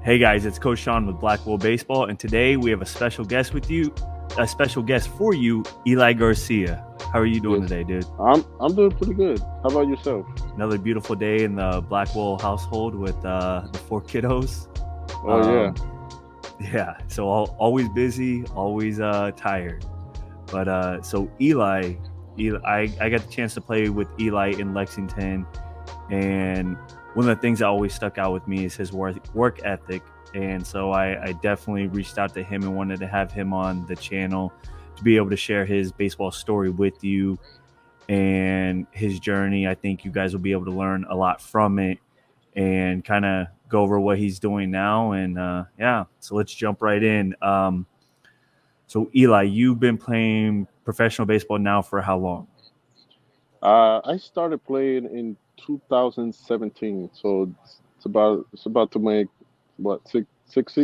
Hey guys, it's Coach Sean with Blackwell Baseball, and today we have a special guest for you, Eli Garcia. How are you doing today, dude? I'm doing pretty good. How about yourself? Another beautiful day in the Blackwell household with the 4 kiddos. Oh yeah. Yeah, so always busy, always tired. But so Eli, I got the chance to play with Eli in Lexington, and one of the things that always stuck out with me is his work ethic. And so I definitely reached out to him and wanted to have him on the channel to be able to share his baseball story with you and his journey. I think you guys will be able to learn a lot from it and kind of go over what he's doing now. And so let's jump right in. So Eli, you've been playing professional baseball now for how long? I started playing in 2017, so it's about to make what six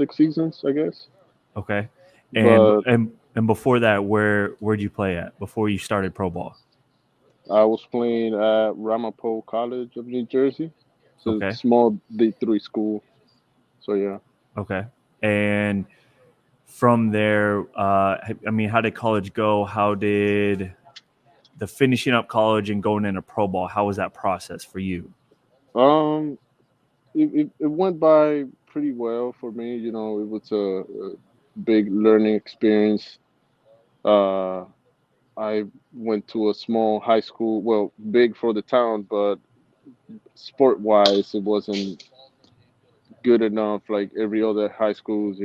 seasons, I guess. Okay. And But and before that, where'd you play at before you started pro ball? I was playing at Ramapo College of New Jersey. It's a Okay. small D3 school. So yeah. Okay. And from there, how did college go? How did the finishing up college and going into pro ball? How was that process for you? Um, it went by pretty well for me. It was a big learning experience. Uh, I went to a small high school, well, big for the town, but sport wise, it wasn't good enough like every other high schools.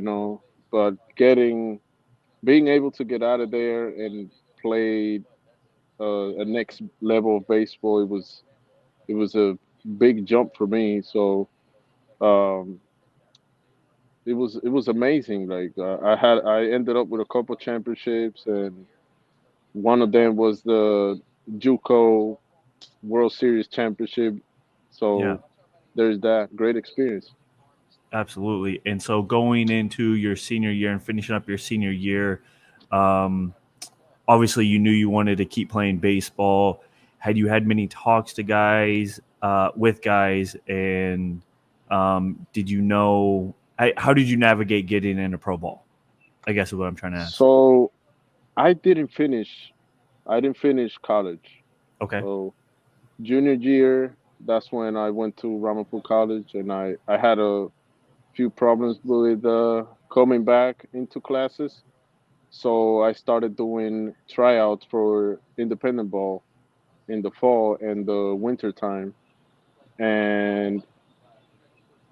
But being able to get out of there and play a next level of baseball, it was a big jump for me. So um, it was amazing. Like I ended up with a couple championships, and one of them was the JUCO World Series championship. Yeah, So there's that great experience. absolutely. And so going into your senior year and finishing up your senior year, um, obviously you knew you wanted to keep playing baseball. Had you had many talks to guys, with guys, and did you know how did you navigate getting into pro ball? I guess is what I'm trying to ask. So I didn't finish. I didn't finish college. Okay. So junior year, that's when I went to Ramapo College, and I had a few problems with coming back into classes. So I started doing tryouts for independent ball in the fall and the winter time. And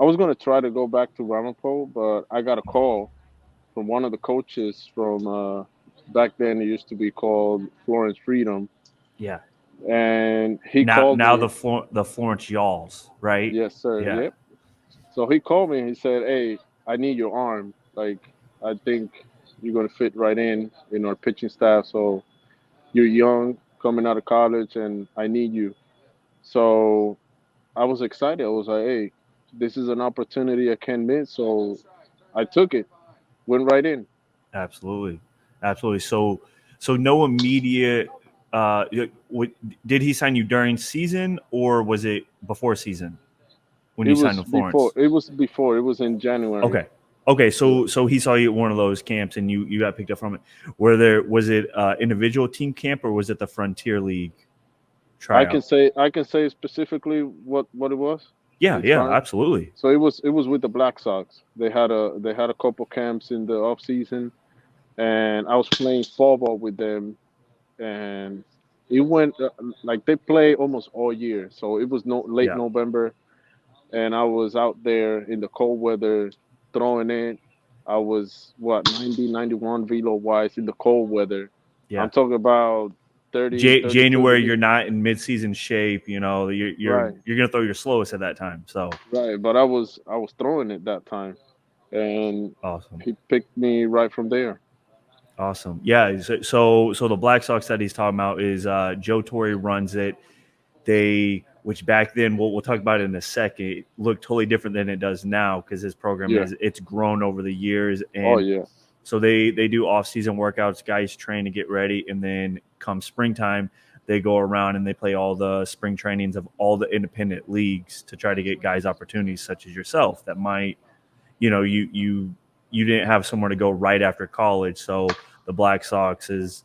I was gonna try to go back to Ramapo, but I got a call from one of the coaches from back then. It used to be called Florence Freedom, Yeah. and he called Now me. the Florence Y'alls, right? Yes, sir. Yeah. Yep. So he called me and he said, "Hey, I need your arm. Like, I think you're gonna fit right in our pitching staff. So you're young, coming out of college, and I need you." So I was excited. I was like, "Hey, this is an opportunity I can't miss." So I took it, went right in. Absolutely. Absolutely. So no immediate did he sign you during season or was it before season when It you signed was with before. Florence? It was before. It was in January. Okay. Okay, Yeah. so he saw you at one of those camps and you got picked up from it. Was it individual team camp or was it the Frontier League tryout? I can say specifically what it was. Yeah, It's yeah, fine. absolutely. So it was with the Black Sox. They had a couple camps in the off season, and I was playing fall ball with them, and it went like they play almost all year. So it was no late Yeah. November, and I was out there in the cold weather throwing it. I was what 90, 91 velo wise in the cold weather. I'm Yeah. talking about 30, 32 January, you're degrees. not in midseason shape. You know, Right, you're gonna throw your slowest at that time. So right. But I was throwing it that time, and awesome, he picked me right from there. awesome. Yeah. So the Black Sox that he's talking about is Joe Torre runs it. Which back then we'll talk about it in a second. It looked totally different than it does now because his program Yeah. it's grown over the years. Oh And yeah. so they do off season workouts. Guys train to get ready, and then come springtime, they go around and they play all the spring trainings of all the independent leagues to try to get guys opportunities such as yourself that might you didn't have somewhere to go right after college. So the Black Sox is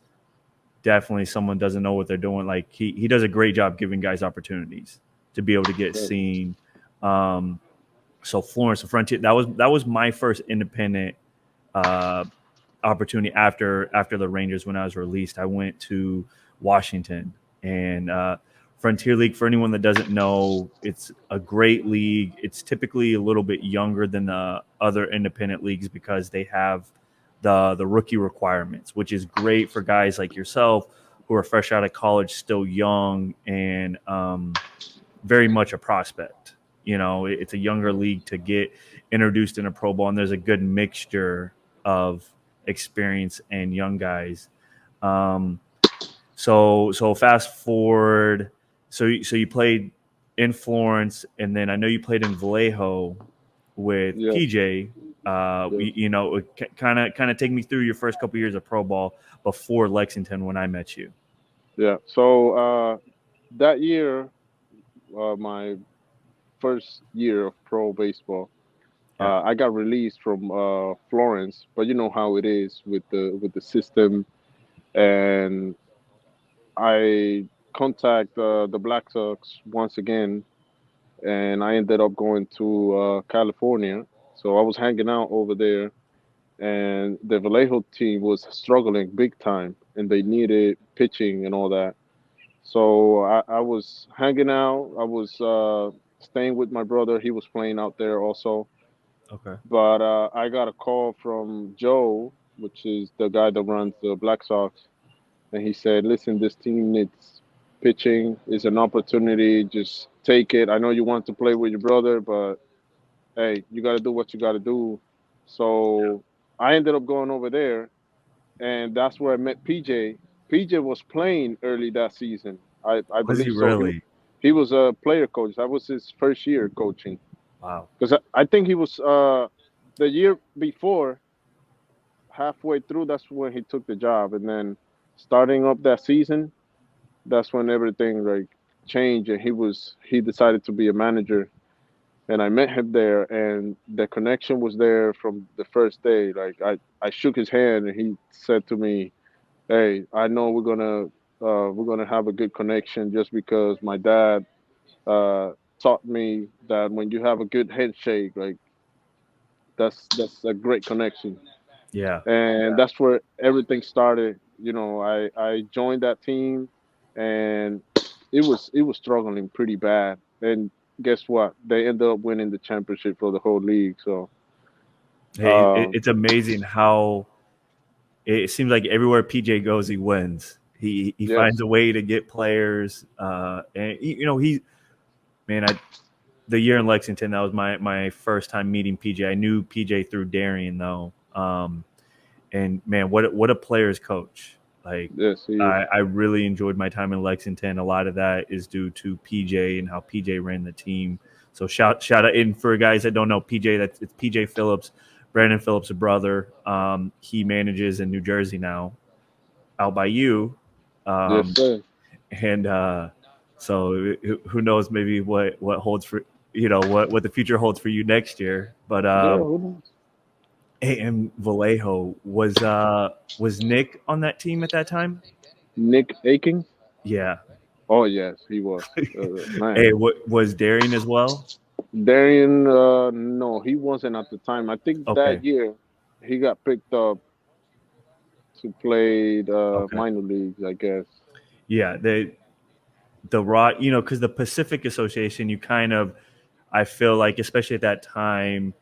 definitely someone doesn't know what they're doing. Like he does a great job giving guys opportunities to be able to get Right. seen. Um, so Florence, the Frontier, that was my first independent uh, opportunity after the Rangers when I was released. I went to Washington and Frontier League. For anyone that doesn't know, it's a great league. It's typically a little bit younger than the other independent leagues because they have the rookie requirements, which is great for guys like yourself who are fresh out of college, still young and very much a prospect. It's a younger league to get introduced in a pro ball, and there's a good mixture of experience and young guys. Um, so fast forward. So you played in Florence, and then I know you played in Vallejo with Yes. PJ. Yes. Kind of take me through your first couple years of pro ball before Lexington when I met you. Yeah. So that year, my first year of pro baseball, Yeah. I got released from Florence, but you know how it is with the system, and I contact the Black Sox once again, and I ended up going to California. So I was hanging out over there, and the Vallejo team was struggling big time, and they needed pitching and all that. So I was hanging out. I was staying with my brother. He was playing out there also. Okay. But I got a call from Joe, which is the guy that runs the Black Sox, and he said, "Listen, this team needs pitching. It's an opportunity. Just take it. I know you want to play with your brother, but hey, you got to do what you got to do." So I ended up going over there, and that's where I met PJ. PJ was playing early that season. I Was he believe so. really? He was a player coach. That was his first year coaching. Wow. Because I think he was the year before, halfway through, that's when he took the job, and then starting up that season, that's when everything like changed, and he decided to be a manager, and I met him there, and the connection was there from the first day. Like I shook his hand, and he said to me, "Hey, I know we're gonna have a good connection just because my dad uh, taught me that when you have a good handshake, like that's a great connection." Yeah. And that's where everything started. I joined that team, and it was struggling pretty bad. And guess what? They ended up winning the championship for the whole league. So, Hey, um, it's amazing how it seems like everywhere PJ goes, he wins. He finds yes, a way to get players, and he man, the year in Lexington, that was my first time meeting PJ. I knew PJ through Darian though, and man, what a player's coach. Like yes, he is. I really enjoyed my time in Lexington. A lot of that is due to PJ and how PJ ran the team. So shout out, and for guys that don't know PJ, it's PJ Phillips, Brandon Phillips' brother. He manages in New Jersey now, out by you, Yes, um, sir. and so who knows maybe what holds for what the future holds for you next year. But Yeah, who knows? and Vallejo was Nick on that team at that time? Nick Aiken. Yeah. Oh yes, he was. Man, Hey, what was Darian as well? Darian. No, he wasn't at the time. I think that Okay. year he got picked up to play Okay. minor leagues, I guess. Yeah, the raw, because the Pacific Association, you kind of, I feel like, especially at that time,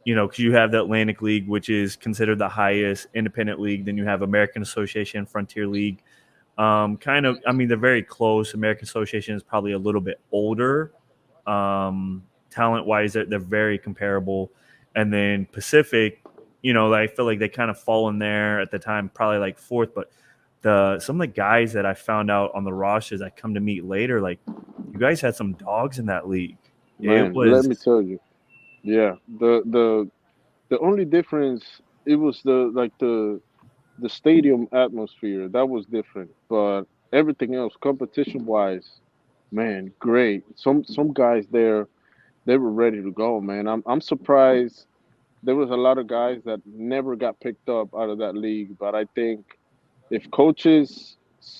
because you have the Atlantic League, which is considered the highest independent league. Then you have American Association, Frontier League. Kind of, I mean, they're very close. American Association is probably a little bit older. Talent wise, they're very comparable. And then Pacific, I feel like they kind of fall in there at the time, probably like fourth. But some of the guys that I found out on the rosters I come to meet later, like you guys had some dogs in that league. It Man, let was me tell you. Yeah, the only difference, it was the stadium atmosphere that was different, but everything else, competition wise, man, great. Some guys there, they were ready to go, man. I'm surprised there was a lot of guys that never got picked up out of that league. But I think if coaches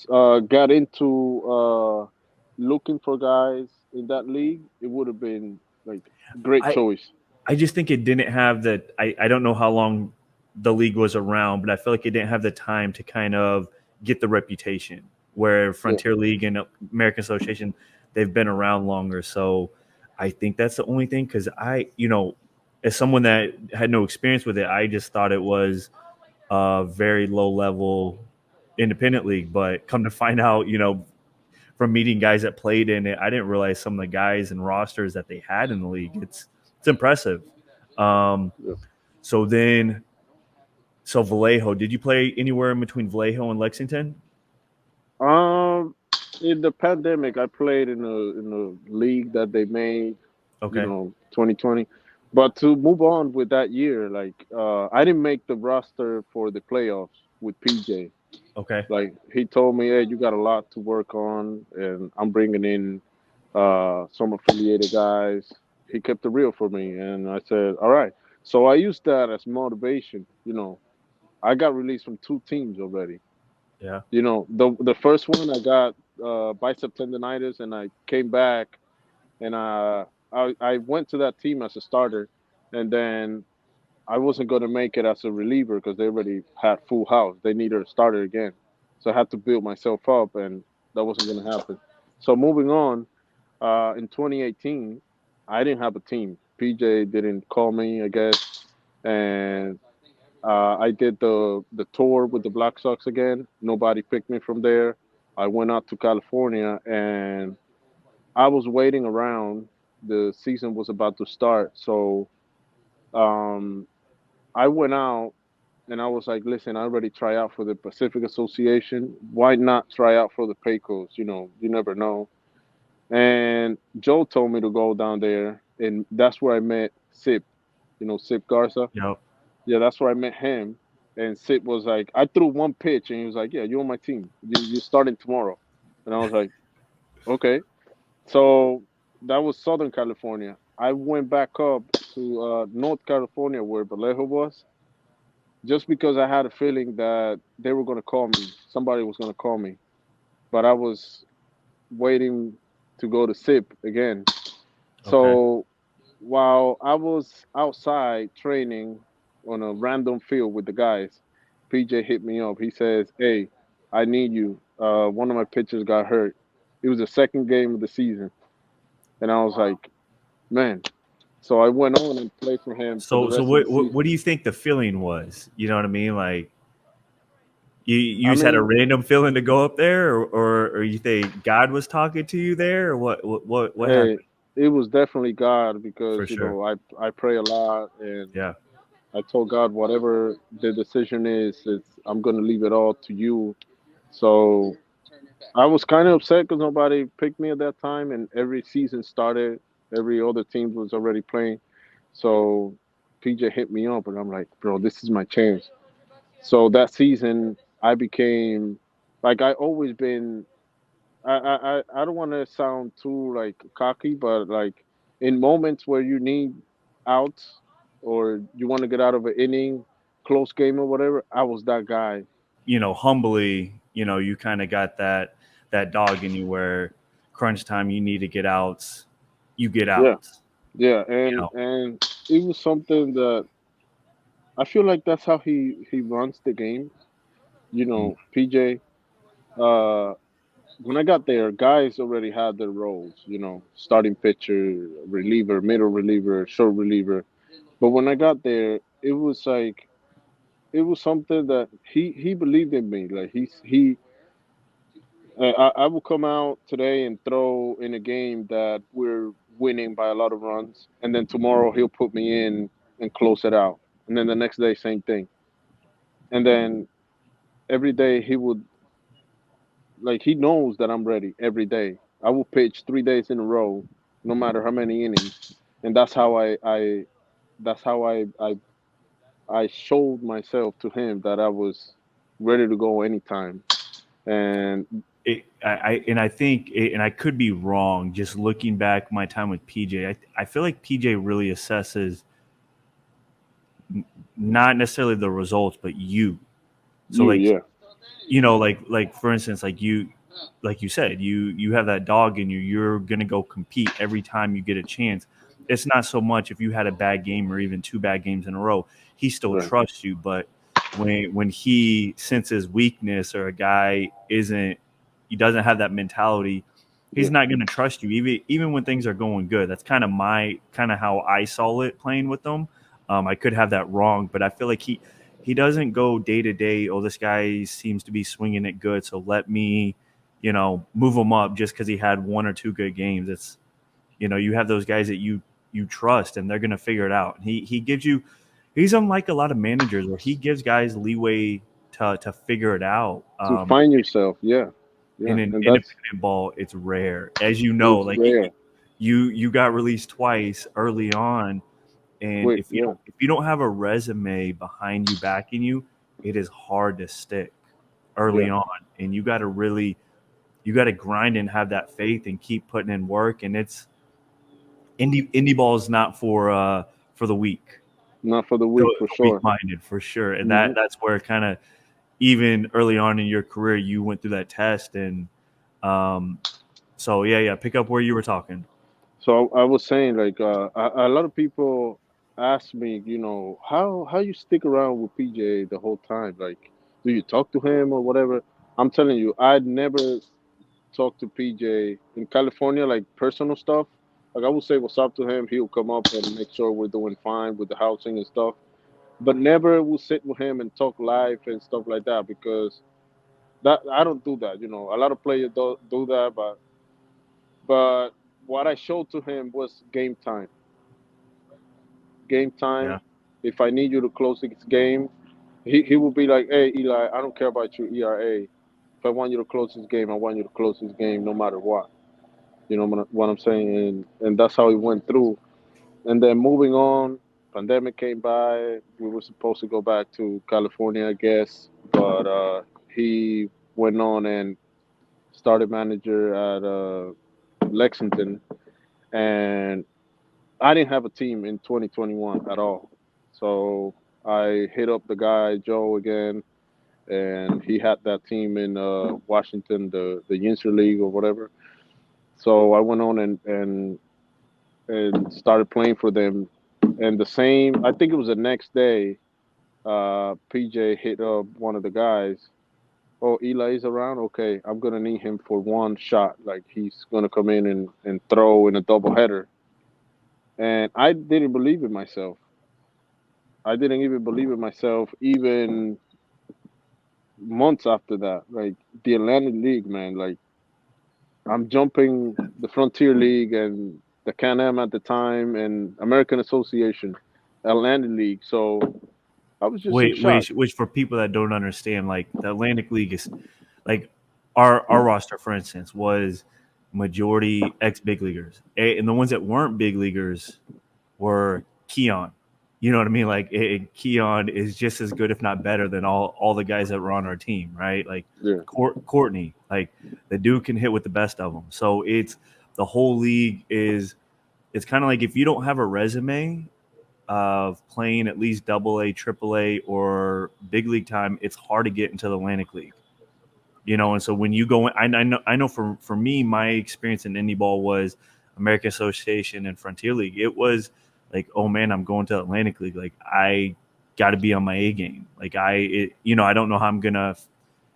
got into looking for guys in that league, it would have been like great I choice. I just think it didn't have that. I don't know how long the league was around, but I feel like it didn't have the time to kind of get the reputation where Yeah, Frontier League and American Association, they've been around longer. So I think that's the only thing because as someone that had no experience with it, I just thought it was a very low level independent league. But come to find out, from meeting guys that played in it, I didn't realize some of the guys and rosters that they had in the league. It's impressive. Um, yeah. so then, so Vallejo, did you play anywhere in between Vallejo and Lexington? Um, in the pandemic, I played in a league that they made, Okay. 2020. But to move on with that year, like I didn't make the roster for the playoffs with PJ. Okay. Like he told me, "Hey, you got a lot to work on, and I'm bringing in some affiliated guys." He kept it real for me, and I said, "All right." So I used that as motivation. I got released from two teams already. Yeah. The first one I got bicep tendonitis, and I came back, and I went to that team as a starter, and then I wasn't going to make it as a reliever because they already had full house. They needed a starter again, so I had to build myself up, and that wasn't going to happen. So moving on, in 2018, I didn't have a team. PJ didn't call me, I guess, and I did the tour with the Black Sox again. Nobody picked me from there. I went out to California, and I was waiting around. The season was about to start, so um, I went out and I was like, "Listen, I already try out for the Pacific Association. Why not try out for the Pecos? You never know." And Joe told me to go down there, and that's where I met Sip. Sip Garza. Yep. Yeah, that's where I met him. And Sid was like, I threw one pitch, and he was like, "Yeah, you're on my team. You're starting tomorrow." And I was like, "Okay." So that was Southern California. I went back up to North California, where Vallejo was, just because I had a feeling that they were going to call me. Somebody was going to call me, but I was waiting to go to SIP again. Okay. So while I was outside training on a random field with the guys, PJ hit me up. He says, "Hey, I need you. One of my pitchers got hurt." It was the second game of the season, and I was like, "Man." So I went on and played for him for the So rest of the what season. do you think the feeling was? You know what I mean? Like you I just had a mean, random feeling to go up there, or you think God was talking to you there, or what hey, happened? it was definitely God For because sure. I pray a lot, and Yeah. I told God whatever the decision is, I'm gonna leave it all to you. So I was kind of upset because nobody picked me at that time, and every season started, every other team was already playing. So PJ hit me up, and I'm like, bro, this is my chance. So that season, I became like I always been. I don't want to sound too like cocky, but like in moments where you need outs or you want to get out of an inning, close game or whatever, I was that guy. Humbly, you kind of got that dog in you where crunch time, you need to get outs, you get Yeah, outs. yeah, You and know, and it was something that I feel like that's how he runs the game. Mm. PJ. Uh, when I got there, guys already had their roles. Starting pitcher, reliever, middle reliever, short reliever. But when I got there, it was something that he believed in me. Like he I will come out today and throw in a game that we're winning by a lot of runs, and then tomorrow he'll put me in and close it out, and then the next day same thing, and then every day he would like he knows that I'm ready every day. I will pitch 3 days in a row, no matter how many innings, and that's how I showed myself to him that I was ready to go anytime, and I think, and I could be wrong. Just looking back, my time with PJ, I feel like PJ really assesses not necessarily the results, but you. So You, like, yeah, like for instance, like you said, you have that dog in you. You're gonna go compete every time you get a chance. It's not so much if you had a bad game or even two bad games in a row. He still right, trusts you, but when he senses weakness or a guy isn't, he doesn't have that mentality, yeah, he's not going to trust you even when things are going good. That's kind of how I saw it playing with them. I could have that wrong, but I feel like he doesn't go day to day. Oh, this guy seems to be swinging it good, so let me, move him up just because he had one or two good games. It's, you have those guys that you trust, and they're going to figure it out. He gives you. He's unlike a lot of managers where he gives guys leeway to figure it out. to find yourself, yeah, In yeah, an and that's independent ball, it's rare, as you know. it's Like rare, you got released twice early on, and quick, yeah, if you don't have a resume behind you backing you, it is hard to stick yeah, early on, and you got to grind and have that faith and keep putting in work. And it's indie ball is not for the weak. not for the So weak for the weak sure. minded for sure, and Hmm. that's where kind of even early on in your career you went through that test. And um, so yeah, pick up where you were talking. So I was saying, like, a lot of people ask me, how you stick around with PJ the whole time? Like, do you talk to him or whatever? I'm telling you, I'd never talk to PJ in California, like personal stuff. Like I would say what's up to him. He'll come up and make sure we're doing fine with the housing and stuff. But never will sit with him and talk live and stuff like that because that I don't do that. A lot of players do that, but what I showed to him was game time. Game time. Yeah. If I need you to close this game, he will be like, "Hey Eli, I don't care about your ERA. If I want you to close this game, I want you to close this game no matter what." You know what I'm saying? And that's how he went through. And then moving on, pandemic came by. We were supposed to go back to California, I guess, but he went on and started manager at Lexington, and I didn't have a team in 2021 at all. So I hit up the guy Joe again, and he had that team in Washington, the Yinzer League or whatever. So I went on and started playing for them. And the same, I think it was the next day, PJ hit up one of the guys. Oh, Eli's around? Okay, I'm going to need him for one shot. Like he's going to come in and throw in a doubleheader. And I didn't believe in myself. I didn't even believe in myself, even months after that. Like the Atlantic League, man. Like I'm jumping the Frontier League and the Can-Am at the time and American Association, Atlantic League. So I was just in Wait, shock. which for people that don't understand, like the Atlantic League is like our roster, for instance, was majority ex big leaguers, and the ones that weren't big leaguers were Keon. You know what I mean? Like Keon is just as good, if not better, than all the guys that were on our team, right? Like Yeah, Courtney, like the dude can hit with the best of them. So it's the whole league is it's kind of like if you don't have a resume of playing at least double A, triple A, or big league time, it's hard to get into the Atlantic League. And so when you go in, I know for me, my experience in indie ball was American Association and Frontier League. It was like, oh man, I'm going to Atlantic League. Like I got to be on my A game. Like I don't know how I'm gonna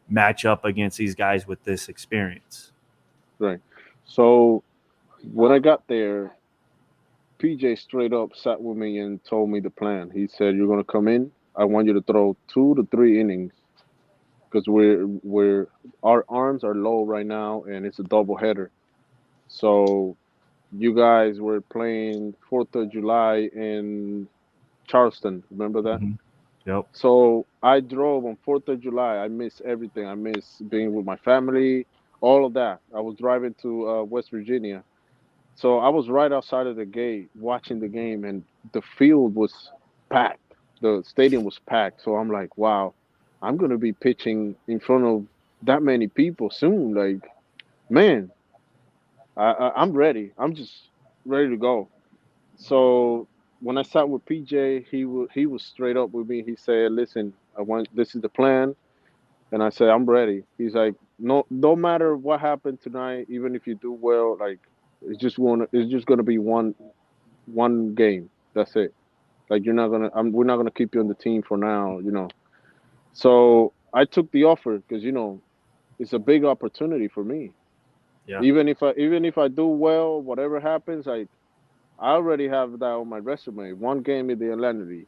match up against these guys with this experience. right. So when I got there, PJ straight up sat with me and told me the plan. He said, "You're gonna come in. I want you to throw 2 to 3 innings because we're our arms are low right now, and it's a double header. So you guys were playing 4th of July in Charleston. Remember that? Mm-hmm. Yep. So I drove on 4th of July. I miss everything. I miss being with my family, all of that. I was driving to West Virginia. So I was right outside of the gate watching the game, and the field was packed. The stadium was packed. So I'm like, wow, I'm going to be pitching in front of that many people soon. Like, man, I'm ready. I'm just ready to go. So when I sat with PJ, he was straight up with me. He said, "Listen, I want this is the plan," and I said, "I'm ready." He's like, "No matter what happened tonight, even if you do well, like it's just gonna be one game. That's it. Like we're not gonna keep you on the team for now." So I took the offer because it's a big opportunity for me. Yeah. Even if I do well, whatever happens, I already have that on my resume. One game in the Atlanta League.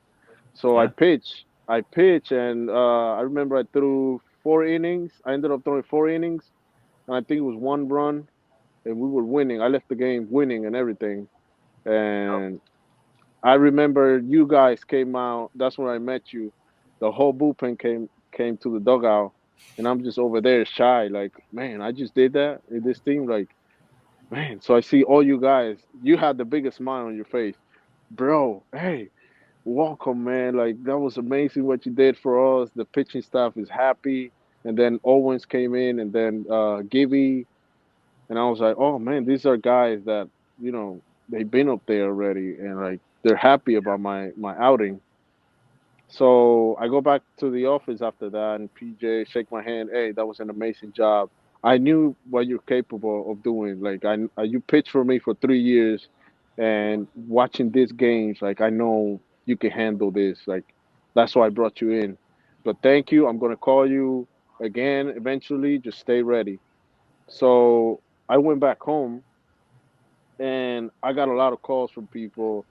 So I Yeah. pitch. I pitch, and I remember I threw 4 innings. I ended up throwing 4 innings, and I think it was 1 run, and we were winning. I left the game winning and everything. And I remember you guys came out. That's when I met you. The whole bullpen came to the dugout, and I'm just over there shy, like, man, I just did that in this team, like, man. So I see all you guys. You had the biggest smile on your face, bro. Hey, welcome, man. Like that was amazing what you did for us. The pitching staff is happy, and then Owens came in, and then Gibby, and I was like, oh man, these are guys that you know they've been up there already, and like they're happy about my outing. So I go back to the office after that, and PJ shake my hand. Hey, that was an amazing job. I knew what you're capable of doing. Like you pitched for me for 3 years, and watching these games, like I know you can handle this. Like that's why I brought you in. But thank you. I'm gonna call you again eventually. Just stay ready. So I went back home, and I got a lot of calls from people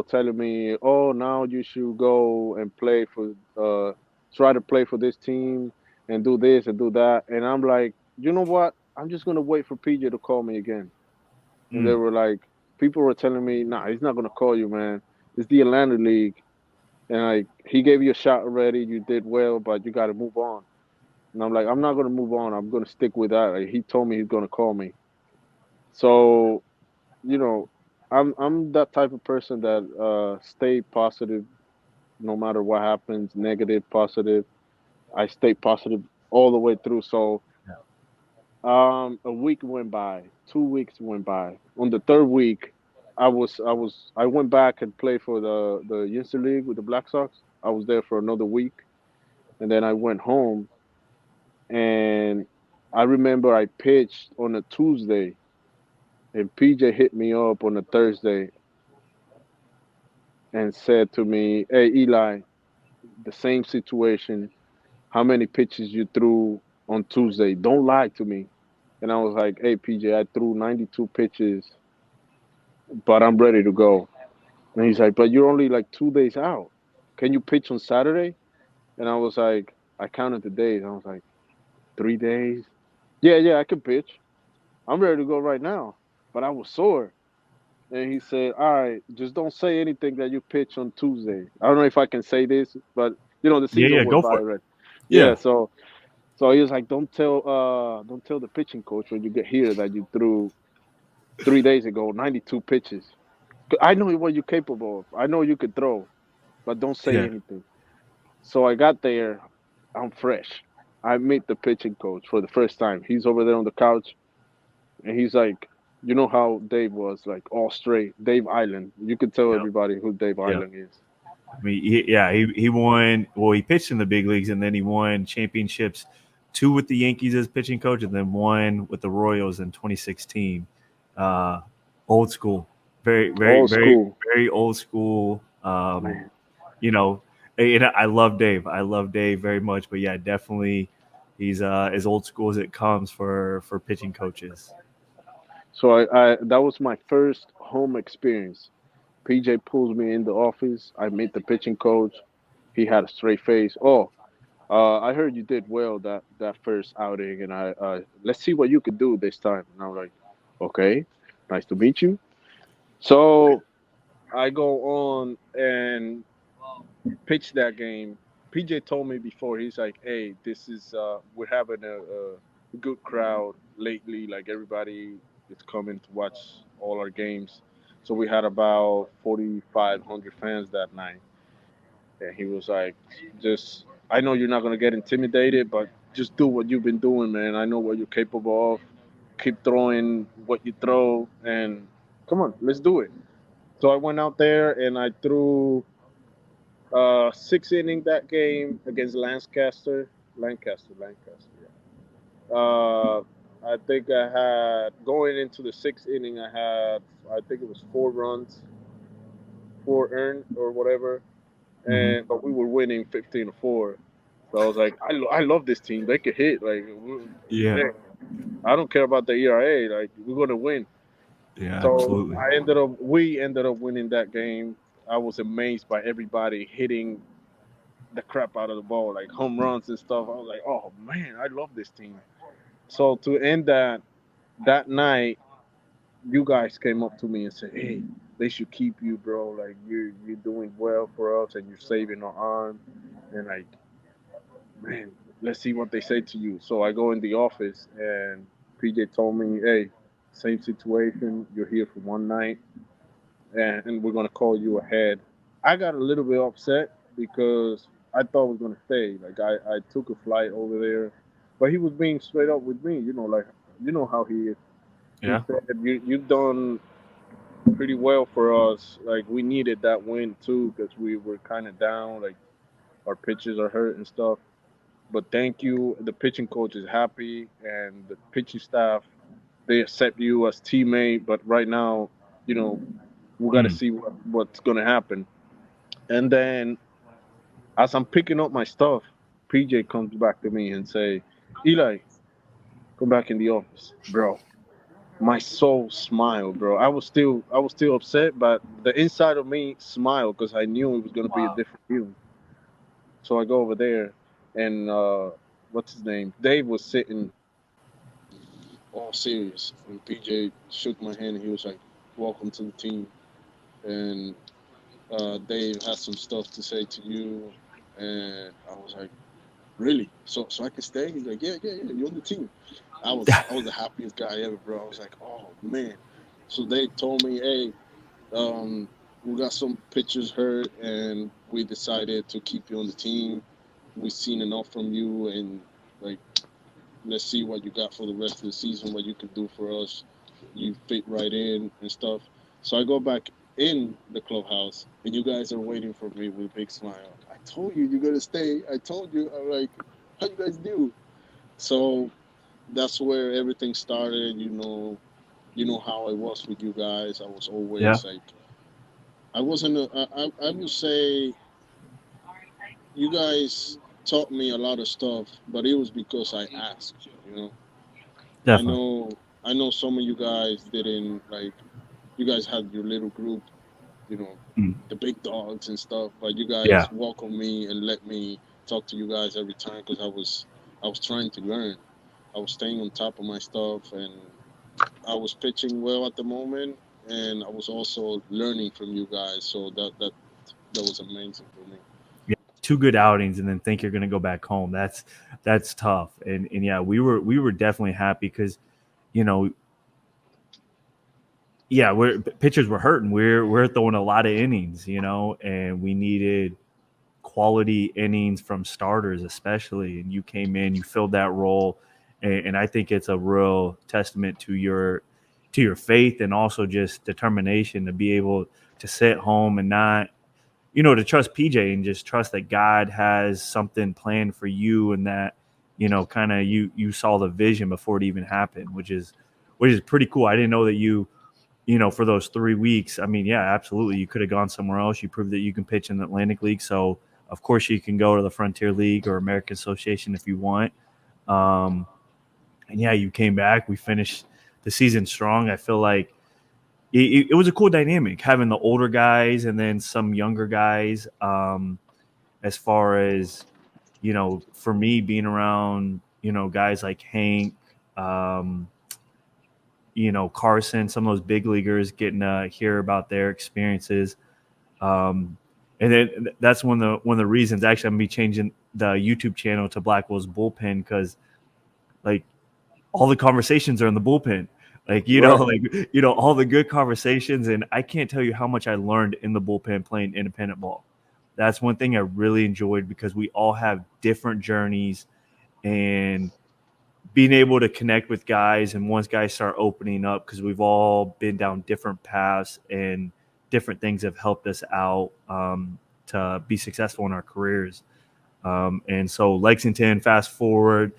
telling me, "Oh, now you should go and play for, try to play for this team and do this and do that." And I'm like, you know what? I'm just gonna wait for PJ to call me again. And they Mm. were like, people were telling me, "Nah, he's not gonna call you, man. It's the Atlanta League, and like he gave you a shot already. You did well, but you got to move on." And I'm like, I'm not gonna move on. I'm gonna stick with that. Like, he told me he's gonna call me. So you know, I'm that type of person that stay positive no matter what happens, negative, positive. I stay positive all the way through. So Yeah. a week went by, 2 weeks went by. On the third week, I went back and played for the Youngster League with the Black Sox. I was there for another week, and then I went home, and I remember I pitched on a Tuesday, and PJ hit me up on a Thursday and said to me, "Hey Eli, the same situation. How many pitches you threw on Tuesday? Don't lie to me." And I was like, "Hey PJ, I threw 92 pitches, but I'm ready to go." And he's like, "But you're only like 2 days out. Can you pitch on Saturday?" And I was like, I counted the days. I was like, 3 days. Yeah, yeah, I can pitch. I'm ready to go right now. But I was sore. And he said, "All right, just don't say anything that you pitch on Tuesday." I don't know if I can say this, but the Yeah. season Yeah. went Go by for it. already. Yeah, Yeah. so he was like, don't tell the pitching coach when you get here that you threw 3 days ago 92 pitches. 'Cause I know what you're capable of. I know you could throw, but don't say Yeah. anything." So I got there. I'm fresh. I meet the pitching coach for the first time. He's over there on the couch, and he's like, you know how Dave was, like all straight. Dave Island. You could tell Yep. everybody who Dave Yeah. Island is. I mean, he won. Well, he pitched in the big leagues, and then he won championships, two with the Yankees as pitching coach, and then one with the Royals in 2016. Uh, Old school, Old school, very old school. man. You know, and I love Dave. I love Dave very much, but yeah, definitely, he's as old school as it comes for pitching coaches. So I that was my first home experience. PJ pulls me in the office. I meet the pitching coach. He had a straight face. "Oh, I heard you did well that first outing, and let's see what you could do this time." And I was like, "Okay, nice to meet you." So I go on and pitch that game. PJ told me before. He's like, "Hey, this is we're having a good crowd lately. Like everybody is coming to watch all our games." So we had about 4,500 fans that night. And he was like, "Just, I know you're not gonna get intimidated, but just do what you've been doing, man. I know what you're capable of. Keep throwing what you throw, and come on, let's do it." So I went out there and I threw 6 inning that game against Lancaster. Yeah. I think I had going into the 6 inning. I think it was 4 runs, 4 earned or whatever, Mm-hmm. and but we were winning 15-4. So I was like, I love this team. They could hit. Like, Yeah. man, I don't care about the ERA. Like, we're gonna win. Yeah, So absolutely. we ended up winning that game. I was amazed by everybody hitting the crap out of the ball, like home runs and stuff. I was like, oh man, I love this team. So to end that night, you guys came up to me and said, hey, they should keep you, bro. Like you're doing well for us and you're saving our arm. And like, man, let's see what they say to you. So I go in the office and PJ told me, hey, same situation. You're here for one night and we're gonna call you ahead. I got a little bit upset because I thought I was gonna stay. Like I took a flight over there, but he was being straight up with me. Like how he is. He Yeah. said you done pretty well for us. Like we needed that win too because we were kind of down. Like our pitchers are hurt and stuff. But thank you. The pitching coach is happy, and the pitching staff they accept you as teammate. But right now, you know, we got to Mm. see what's gonna happen. And then as I'm picking up my stuff, PJ comes back to me and say, Eli, come back in the office, bro. My soul smiled, bro. I was still upset, but the inside of me smiled because I knew it was gonna be a different feeling. So I go over there, and what's his name? Dave was sitting all serious, and PJ shook my hand and he was like, "Welcome to the team." And Dave has some stuff to say to you, and I was like, really? So I can stay? He's like, yeah. You're on the team. I was the happiest guy ever, bro. I was like, oh man. So they told me, hey, we got some pitchers hurt, and we decided to keep you on the team. We've seen enough from you, and like, let's see what you got for the rest of the season, what you can do for us. You fit right in and stuff. So I go back in the clubhouse, and you guys are waiting for me with a big smile. I told you you're gonna stay. I told you. I'm like, how you guys do? So that's where everything started. You know how I was with you guys. I was Yeah. always like, I wasn't. I would say you guys taught me a lot of stuff, but it was because I asked. I Definitely. know. I know some of you guys didn't like. You guys had your little group, you know, Mm. the big dogs and stuff, but you Yeah. guys welcomed me and let me talk to you guys every time because I was trying to learn. I was staying on top of my stuff, and I was pitching well at the moment, and I was also learning from you guys. So that was amazing for me. Yeah. Two good outings and then think you're gonna go back home. That's tough. And yeah, we were definitely happy because you know yeah, we're pitchers were hurting. We're throwing a lot of innings, and we needed quality innings from starters, especially. And you came in, you filled that role, and I think it's a real testament to your faith and also just determination to be able to sit home and not, to trust PJ and just trust that God has something planned for you and that, kind of you saw the vision before it even happened, which is pretty cool. I didn't know that for those 3 weeks. I mean, yeah, absolutely. You could have gone somewhere else. You proved that you can pitch in the Atlantic League. So, of course, you can go to the Frontier League or American Association if you want. Um, and yeah, you came back. We finished the season strong. I feel like it was a cool dynamic having the older guys and then some younger guys. As far as, for me being around, guys like Hank, um, Carson, some of those big leaguers, getting to hear about their experiences. Um, and then that's one of the reasons actually I'm gonna be changing the YouTube channel to Blackwell's Bullpen because like all the conversations are in the bullpen. Like, Right. all the good conversations. And I can't tell you how much I learned in the bullpen playing independent ball. That's one thing I really enjoyed because we all have different journeys and being able to connect with guys and once guys start opening up because we've all been down different paths and different things have helped us out to be successful in our careers. And so Lexington, fast forward,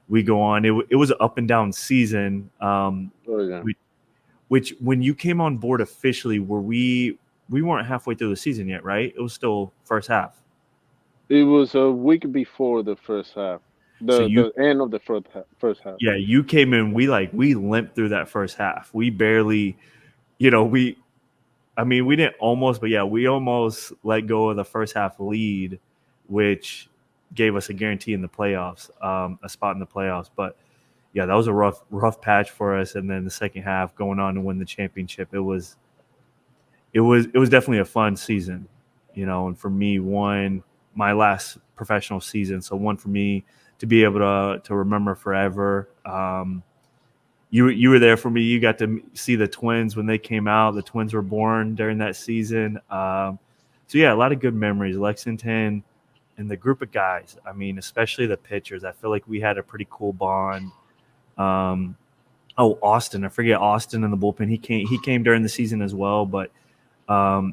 we go on. It was an up and down season. Oh yeah. We, which when you came on board officially, we weren't halfway through the season yet, right? It was still first half. It was a week before the first half, So you, the end of the first half. yeah, you came in. We limped through that first half. We barely, you know, we I mean, we didn't almost, but yeah, we almost let go of the first half lead, which gave us a guarantee in the playoffs, a spot in the playoffs. But yeah, that was a rough patch for us. And then the second half, going on to win the championship, it was definitely a fun season, And for me, one my last professional season, so one for me to be able to remember forever. You were there for me. You got to see the Twins when they came out. The Twins were born during that season. So yeah, a lot of good memories. Lexington and the group of guys. I mean, especially the pitchers. I feel like we had a pretty cool bond. Um, Austin. I forget Austin in the bullpen. He came during the season as well, but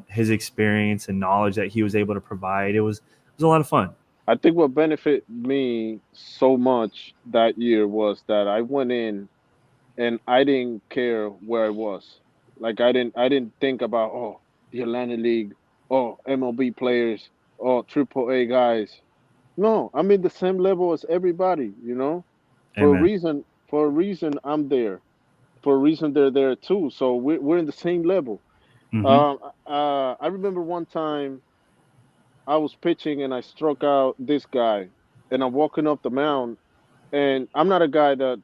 his experience and knowledge that he was able to provide, it was a lot of fun. I think what benefited me so much that year was that I went in and I didn't care where I was. Like I didn't think about the Atlantic League, MLB players, AAA guys. No, I'm in the same level as everybody. For a Amen. reason. For a reason, I'm there. For a reason, they're there too. So we're in the same level. Mm-hmm. I remember one time I was pitching and I struck out this guy, and I'm walking up the mound, and I'm not a guy that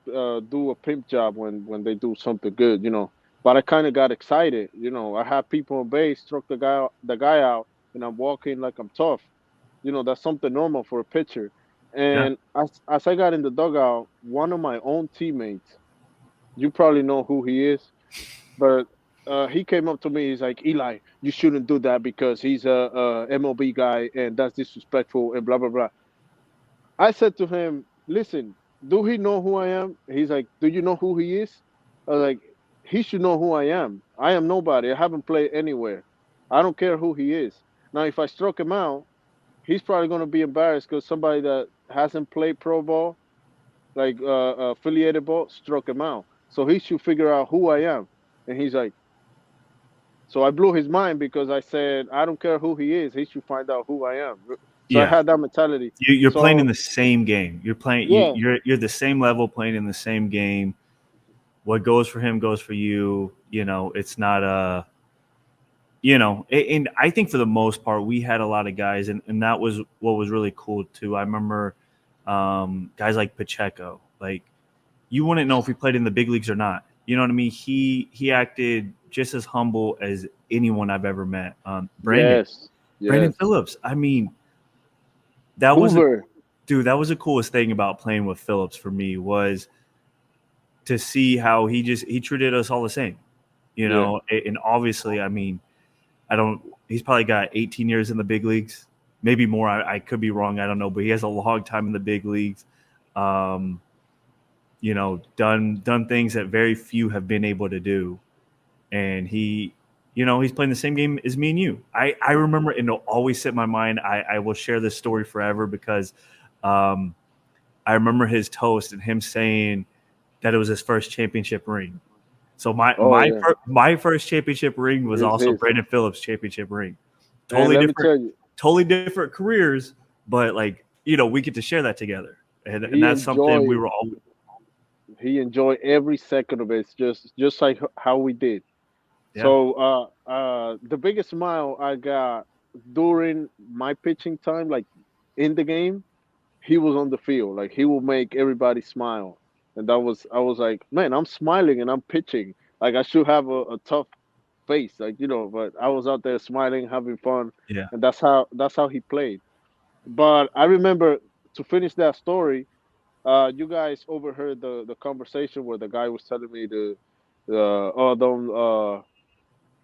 do a pimp job when they do something good. But I kind of got excited. I have people on base, struck the guy out, and I'm walking like I'm tough. That's something normal for a pitcher. Yeah. And as I got in the dugout, one of my own teammates, you probably know who he is, but he came up to me. He's like, Eli, you shouldn't do that because he's a MLB guy and that's disrespectful and blah blah blah. I said to him, listen, do he know who I am? He's like, do you know who he is? I was like, he should know who I am. I am nobody. I haven't played anywhere. I don't care who he is. Now, if I struck him out, he's probably going to be embarrassed because somebody that hasn't played pro ball, like affiliated ball, struck him out. So he should figure out who I am. And he's like, so I blew his mind because I said, I don't care who he is. He should find out who I am. So I Yeah. had that mentality. You're playing in So the same game. You're playing. yeah, You're the same level, playing in the same game. What goes for him goes for you. It's not a. And I think for the most part, we had a lot of guys, and that was what was really cool too. I remember guys like Pacheco. Like, you wouldn't know if he played in the big leagues or not. You know what I mean? He acted just as humble as anyone I've ever met. Brandon yes, Brandon yes. Phillips. I mean, that was a Hoover. dude. That was the coolest thing about playing with Phillips for me was to see how he treated us all the same. Yeah. And obviously, I mean, I don't. He's probably got 18 years in the big leagues, maybe more. I could be wrong. I don't know, but he has a long time in the big leagues. Um, done things that very few have been able to do, and he's playing the same game as me and you. I remember, and it'll always sit in my mind. I will share this story forever because um, I remember his toast and him saying that it was his first championship ring. So my Oh my yeah. fir- my first championship ring was It's also his. Brandon Phillips' championship ring. Man, Totally let me different, tell you, totally different careers, but like we get to share that together, and he that's something we enjoyed were all. he enjoyed every second of it. It's just like how we did. Yeah, So the biggest smile I got during my pitching time, like in the game, he was on the field. Like he will make everybody smile. And I was like, man, I'm smiling and I'm pitching. Like I should have a tough face, but I was out there smiling, having fun, yeah, and that's how he played. But I remember, to finish that story, you guys overheard the conversation where the guy was telling me oh,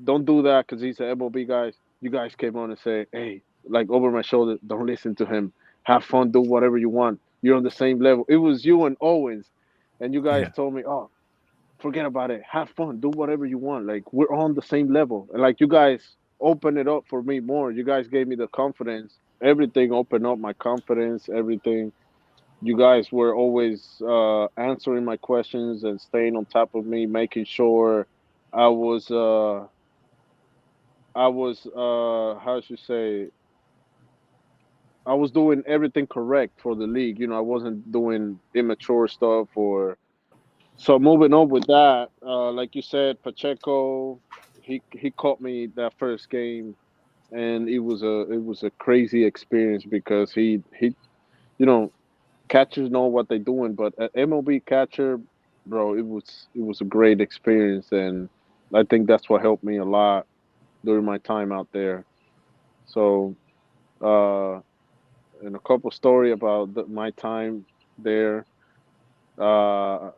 don't do that because he's an MLB guy. You guys came on and say, hey, like over my shoulder, don't listen to him. Have fun, do whatever you want. You're on the same level. It was you and Owens, and you guys yeah. told me, oh, forget about it. Have fun. Do whatever you want. Like we're on the same level. And like you guys open it up for me more. You guys gave me the confidence. Everything opened up my confidence. Everything. You guys were always answering my questions and staying on top of me, making sure I was uh I was how should you say I was doing everything correct for the league. I wasn't doing immature stuff or so moving on with that, like you said, Pacheco, he caught me that first game, and it was a crazy experience because he you know catchers know what they're doing, but an MLB catcher, bro, it was a great experience, and I think that's what helped me a lot during my time out there. So, uh, and a couple story about my time there. Uh,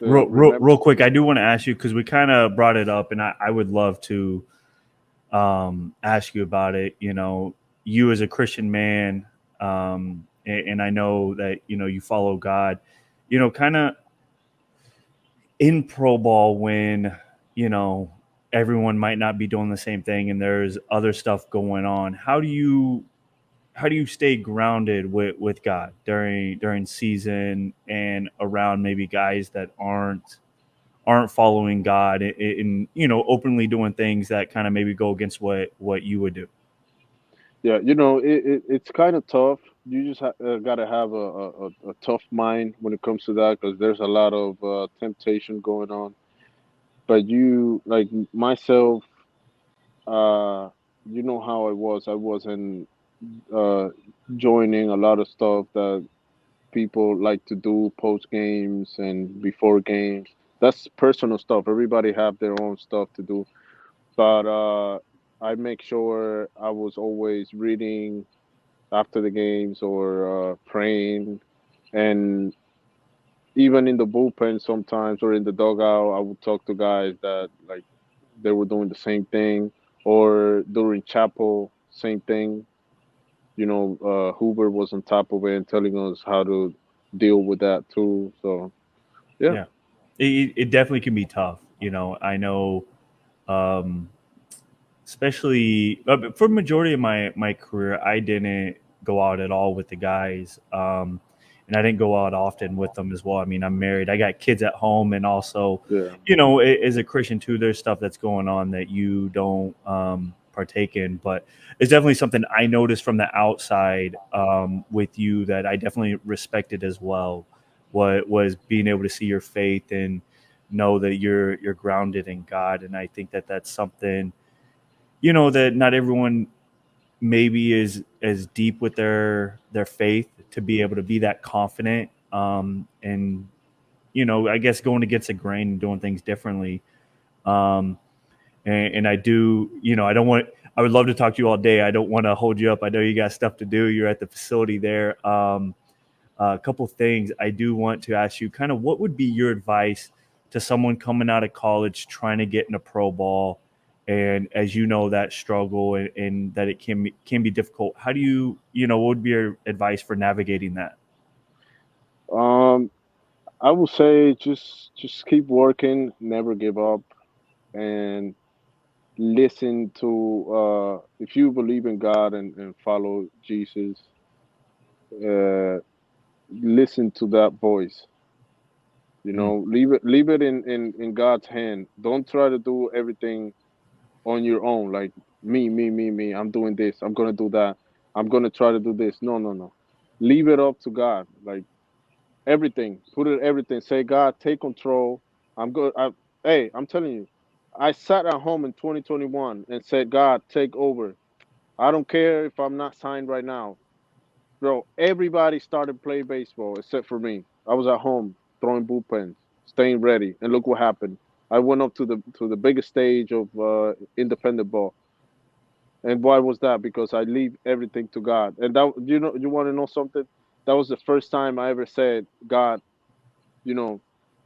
remember, Real quick, I do want to ask you because we kind of brought it up, and I would love to ask you about it. You as a Christian man, and I know that you follow God. Kind of in pro ball when you know everyone might not be doing the same thing, and there's other stuff going on. How do you stay grounded with God during season and around maybe guys that aren't following God and openly doing things that kind of maybe go against what you would do. yeah, it's kind of tough. You just gotta have a tough mind when it comes to that because there's a lot of temptation going on. But you, like myself, uh, you know how I was. I wasn't uh, joining a lot of stuff that people like to do post games and before games. That's personal stuff. Everybody have their own stuff to do. But I make sure I was always reading after the games or praying, and even in the bullpen sometimes or in the dugout, I would talk to guys that like they were doing the same thing, or during chapel, same thing. Hoover was on top of it and telling us how to deal with that too. So yeah, Yeah, it definitely can be tough. I know, um, especially for the majority of my career, I didn't go out at all with the guys, and I didn't go out often with them as well. I mean, I'm married, I got kids at home, and also, yeah, as a Christian too, there's stuff that's going on that you don't partake in, but it's definitely something I noticed from the outside with you that I definitely respected as well. What was being able to see your faith and know that you're grounded in God, and I think that that's something that not everyone maybe is as deep with their faith to be able to be that confident, and I guess going against the grain and doing things differently. um and I do, I would love to talk to you all day. I don't want to hold you up. I know you got stuff to do. You're at the facility there. A couple things I do want to ask you, kind of what would be your advice to someone coming out of college trying to get in a pro ball, and as you know that struggle, and that it can be difficult. How do what would be your advice for navigating that? um, I would say just keep working, never give up, and listen to if you believe in God and follow Jesus, uh, listen to that voice. Mm, Leave it in God's hand. Don't try to do everything on your own. Like me. I'm doing this. I'm gonna do that. I'm gonna try to do this. No, no, no. Leave it up to God. Like everything. Put it everything. Say, God, take control. I'm good. Hey, I'm telling you, I sat at home in 2021 and said, God, take over. I don't care if I'm not signed right now. Bro, everybody started playing baseball except for me. I was at home throwing bullpens, staying ready, and look what happened. I went up to the biggest stage of independent ball. And why was that? Because I leave everything to God. And that you want to know something? That was the first time I ever said, God, you know,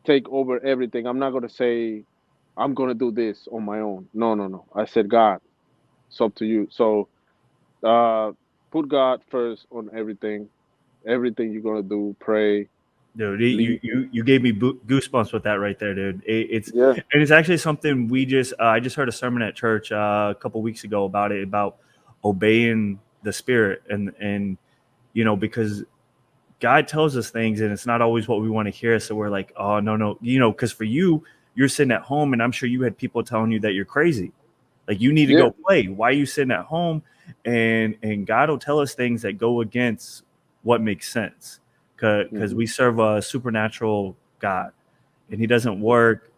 take over everything. I'm not gonna say I'm gonna do this on my own. No, no, no. I said, God, it's up to you. So uh put God first on everything. Everything you're gonna do, pray, Dude, leave. you gave me goosebumps with that right there, dude. Yeah, And it's actually something we just I just heard a sermon at church a couple weeks ago about it, about obeying the Spirit, and because God tells us things and it's not always what we want to hear. So we're like, oh, no, no, because for you, you're sitting at home and I'm sure you had people telling you that you're crazy. Like you need to yeah, go play. Why are you sitting at home? And God will tell us things that go against what makes sense. Because hmm we serve a supernatural God and he doesn't work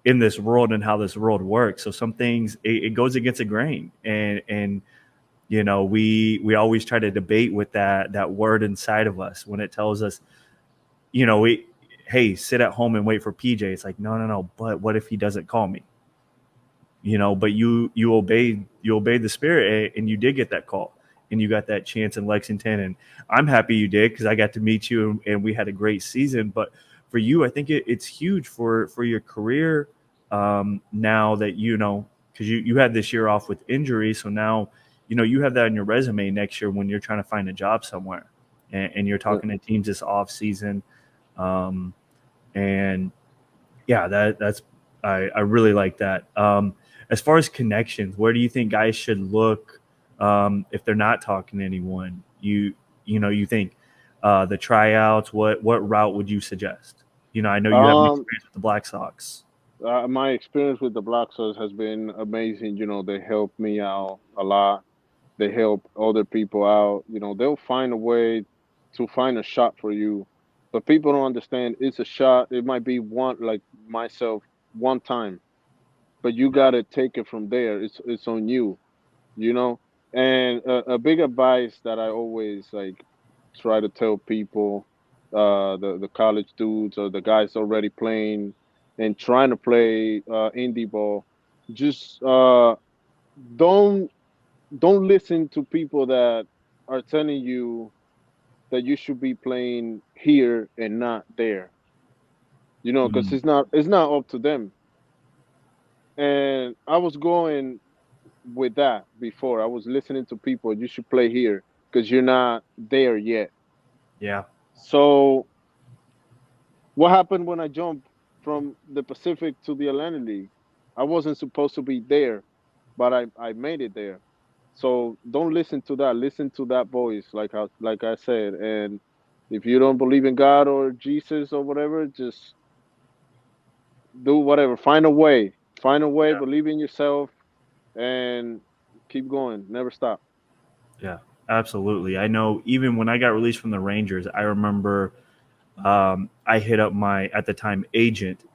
in this world and how this world works. So some things it goes against the grain. And we always try to debate with that word inside of us when it tells us, we hey, sit at home and wait for PJ. It's like, no, no, no. But what if he doesn't call me? But you obeyed the Spirit, and you did get that call, and you got that chance in Lexington, and I'm happy you did because I got to meet you, and we had a great season. But for you, I think it's huge for your career, now that because you had this year off with injury, so now you have that on your resume next year when you're trying to find a job somewhere, and you're yeah. talking to teams this off season, um, and yeah, that's I really like that. As far as connections, where do you think guys should look, if they're not talking to anyone? You think the tryouts. What route would you suggest? I know you have an Um, experience with the Black Sox. my experience with the Black Sox has been amazing. They help me out a lot. They help other people out. They'll find a way to find a shot for you. But people don't understand it's a shot. It might be one, like myself, one time, but you gotta take it from there. It's on you, you know. And a big advice that I always like try to tell people, the college dudes or the guys already playing and trying to play indie ball, just don't don't listen to people that are telling you that you should be playing here and not there. Because Mm, it's not up to them. And I was going with that before. I was listening to people. You should play here because you're not there yet. yeah. So what happened when I jumped from the Pacific to the Atlantic League? I wasn't supposed to be there, but I made it there. So don't listen to that. Listen to that voice, like I said. And if you don't believe in God or Jesus or whatever, just do whatever. Find a way. Find a way. Yeah. Believe in yourself and keep going. Never stop. Yeah. Absolutely. I know. Even when I got released from the Rangers, I remember I hit up my at the time agent,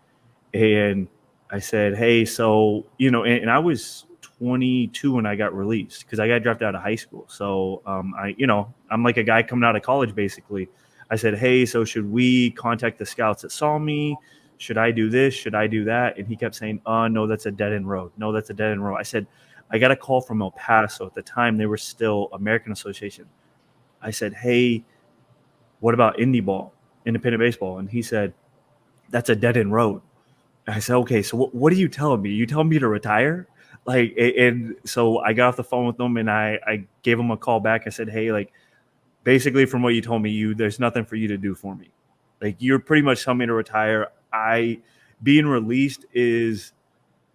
and I said, "Hey, so and I was 22 when I got released because I got dropped out of high school. So I'm like a guy coming out of college basically. I said, "Hey, so should we contact the scouts that saw me? Should I do this? Should I do that?" And he kept saying, no, that's a dead end road. No, that's a dead end road." I said, "I got a call from El Paso at the time. They were still American Association." I said, "Hey, what about indie ball, independent baseball?" And he said, "That's a dead end road." I said, "Okay, so what are you telling me? You telling me to retire?" And so I got off the phone with them and I gave him a call back. I said, "Hey, like, basically from what you told me, there's nothing for you to do for me. Like, you're pretty much telling me to retire. Being released is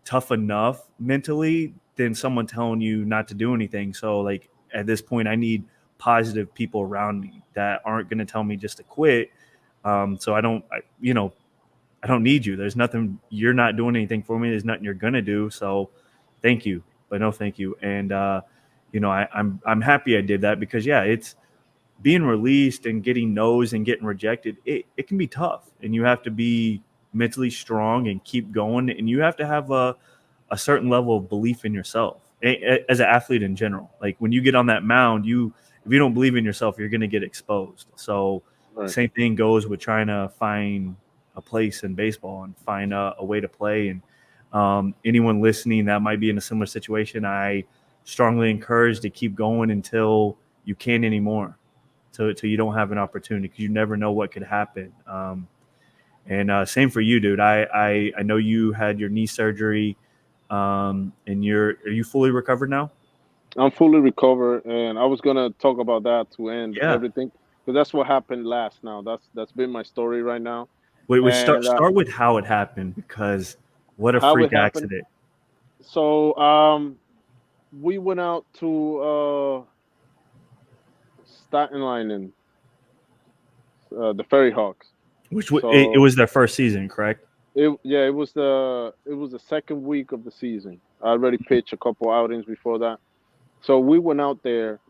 tough enough mentally than someone telling you not to do anything. So like at this point, I need positive people around me that aren't going to tell me just to quit. So I don't need you. There's nothing. You're not doing anything for me. There's nothing you're gonna do. So, thank you, but no, thank you." And I'm happy I did that because yeah, it's being released and getting no's and getting rejected. It can be tough, and you have to be mentally strong and keep going, and you have to have a certain level of belief in yourself as an athlete in general. Like when you get on that mound, if you don't believe in yourself, you're going to get exposed. So Right. same thing goes with trying to find a place in baseball and find a way to play. And anyone listening that might be in a similar situation, I strongly encourage to keep going until you can't anymore, so you don't have an opportunity because you never know what could happen. And same for you, dude. I know you had your knee surgery, and are you fully recovered now? I'm fully recovered, and I was gonna talk about that to end Yeah, everything. because that's what happened last. Now that's been my story right now, Wait, and start with how it happened because what a how it freak happened. accident. So we went out to Staten Island and the Ferry Hawks. It So was their first season, correct? it was the second week of the season. I already pitched a couple outings before that. So we went out there,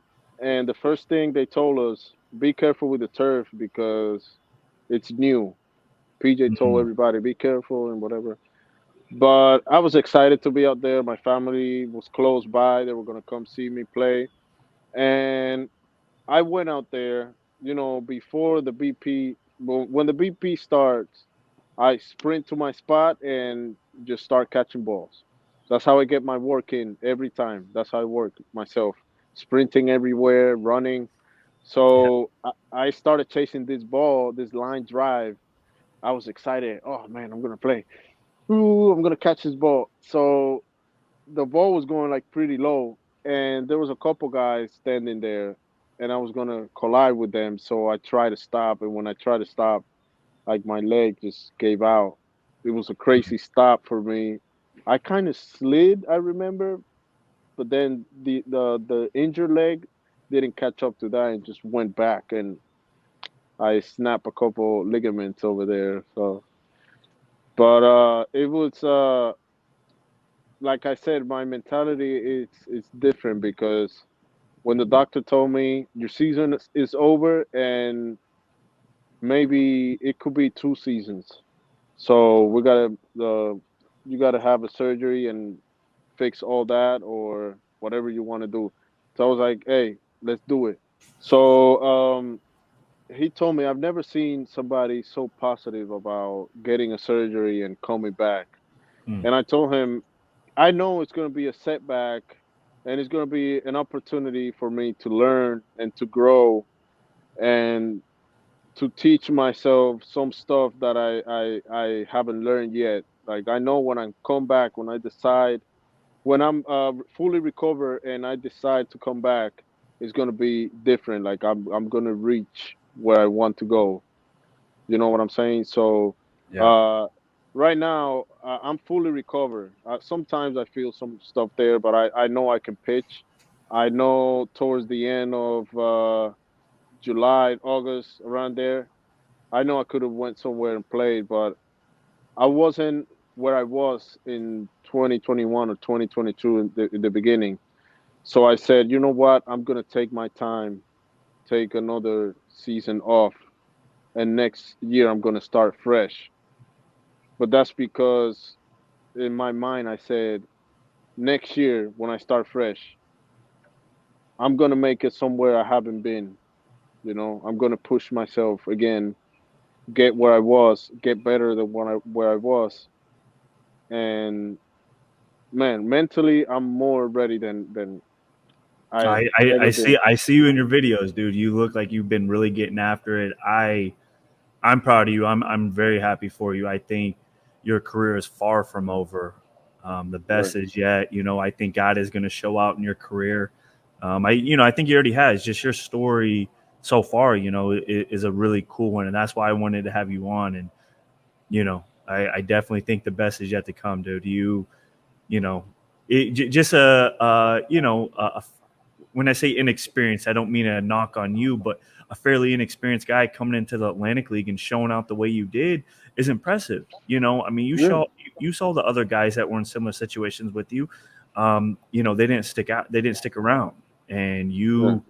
and the first thing they told us, be careful with the turf because it's new. PJ told Mm, everybody, be careful and whatever. But I was excited to be out there. My family was close by. They were going to come see me play. And I went out there, before the BP. When the BP starts, I sprint to my spot and just start catching balls. That's how I get my work in every time. That's how I work myself, sprinting everywhere, running. yeah. So I started chasing this ball, this line drive. I was excited. Oh man, I'm gonna play. Ooh, I'm gonna catch this ball. So the ball was going like pretty low, and there was a couple guys standing there, and I was gonna collide with them. So I tried to stop, and when I tried to stop, like my leg just gave out. It was a crazy stop for me. I kind of slid, I remember, but then the injured leg didn't catch up to that and just went back, and I snapped a couple ligaments over there. So, but it was like I said, my mentality is different because when the doctor told me your season is over and maybe it could be 2 seasons, so we gotta you gotta have a surgery and fix all that or whatever you want to do. So I was like, hey, let's do it. So he told me I've never seen somebody so positive about getting a surgery and coming back. Mm. And I told him I know it's going to be a setback and it's going to be an opportunity for me to learn and to grow and to teach myself some stuff that I haven't learned yet. Like I know when I come back, when I decide, when I'm fully recovered and I decide to come back, it's going to be different. Like I'm going to reach where I want to go. You know what I'm saying? So, Yeah. uh, right now I'm fully recovered. Sometimes I feel some stuff there, but I know I can pitch. I know towards the end of July, August, around there, I know I could have went somewhere and played, but I wasn't where I was in 2021 or 2022 in the beginning. So I said, you know what? I'm gonna take my time, take another season off, and next year I'm gonna start fresh. But that's because in my mind I said next year when I start fresh, I'm gonna make it somewhere I haven't been. I'm gonna push myself again, get where I was, get better than where I was, and man, mentally I'm more ready than I've ever been. I see you in your videos, dude. You look like you've been really getting after it. I'm proud of you. I'm very happy for you. I think your career is far from over. The Right. best is yet. I think God is going to show out in your career. I think he already has. Just your story so far, is a really cool one, and that's why I wanted to have you on. And I definitely think the best is yet to come, dude. You know, just when I say inexperienced, I don't mean a knock on you, but a fairly inexperienced guy coming into the Atlantic League and showing out the way you did is impressive. I mean, Yeah. you saw the other guys that were in similar situations with you. They didn't stick out, they didn't stick around, and Yeah. you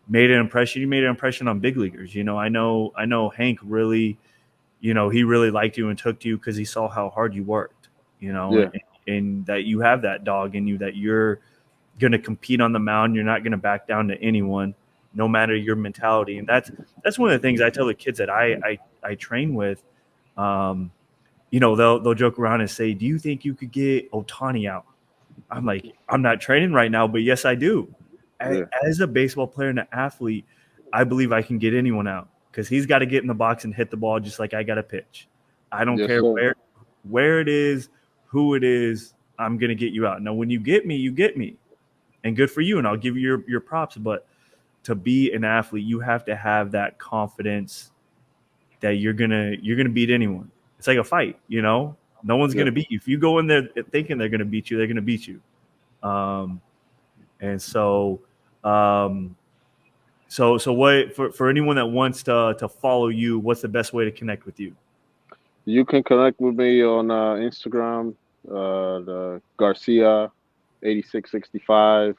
made an impression. You made an impression on big leaguers. I know Hank really, he really liked you and took to you because he saw how hard you worked. Yeah. And that you have that dog in you, that you're going to compete on the mound. You're not going to back down to anyone, no matter your mentality. And that's one of the things I tell the kids that I train with. Um, they'll joke around and say, "Do you think you could get Otani out?" I'm like, "I'm not training right now, but yes, I do." Yeah. As a baseball player and an athlete, I believe I can get anyone out because he's got to get in the box and hit the ball just like I got to pitch. I don't Yes, care sir. where it is, who it is. I'm gonna get you out. Now, when you get me, and good for you, and I'll give you your props. But to be an athlete, you have to have that confidence that you're gonna beat anyone. It's like a fight, you know. No one's Yeah. gonna beat you. If you go in there thinking they're gonna beat you, they're gonna beat you. Um, and so, um, so what for anyone that wants to follow you? What's the best way to connect with you? You can connect with me on Instagram, the Garcia 8665,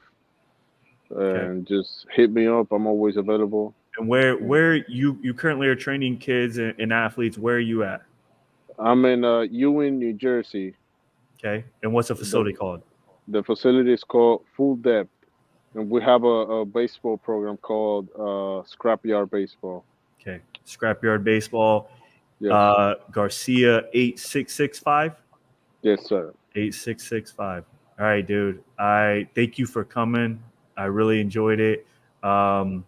Okay. and just hit me up. I'm always available. And where you currently are training kids and athletes? Where are you at? I'm in Ewing, New Jersey. Okay. And what's the The facility called? the facility is called Full Depth, and we have a baseball program called Scrapyard Baseball. Okay. Scrapyard Baseball. Yes, Garcia 8665. yes, sir. 8665. All right, dude. I thank you for coming. I really enjoyed it. Um,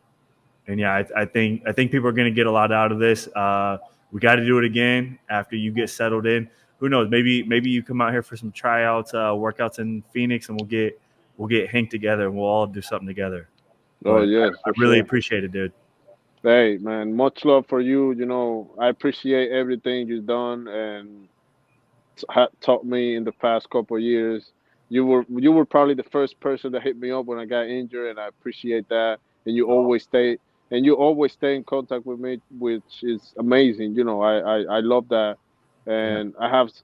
and yeah, I think people are going to get a lot out of this. We got to do it again after you get settled in. Who knows? Maybe you come out here for some tryouts, workouts in Phoenix, and we'll get Hank together and we'll all do something together. Oh But I, yes, I for really sure. appreciate it, dude. Hey man, much love for you. You know, I appreciate everything you've done and taught me in the past couple of years. You were probably the first person that hit me up when I got injured, and I appreciate that. And you always stay in contact with me, which is amazing. You know, I love that, Yeah, and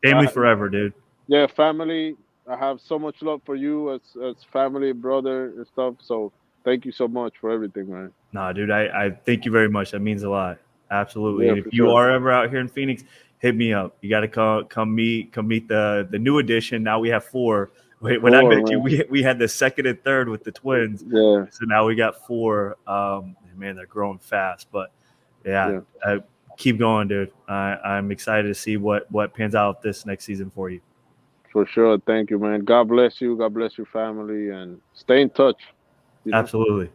family forever, dude. yeah, family. I have so much love for you as family, brother, and stuff. So thank you so much for everything, man. Nah, dude, I thank you very much. That means a lot. Absolutely. Yeah, And if for you sure. are ever out here in Phoenix, hit me up. You got to come meet the new edition. Now we have four. When I Four, met you, man. we had the second and third with the twins. Yeah, So now we got four. Man, they're growing fast. But yeah, yeah. keep going, dude. I'm excited to see what pans out this next season for you. For sure. Thank you, man. God bless you. God bless your family, and stay in touch. You know. Absolutely.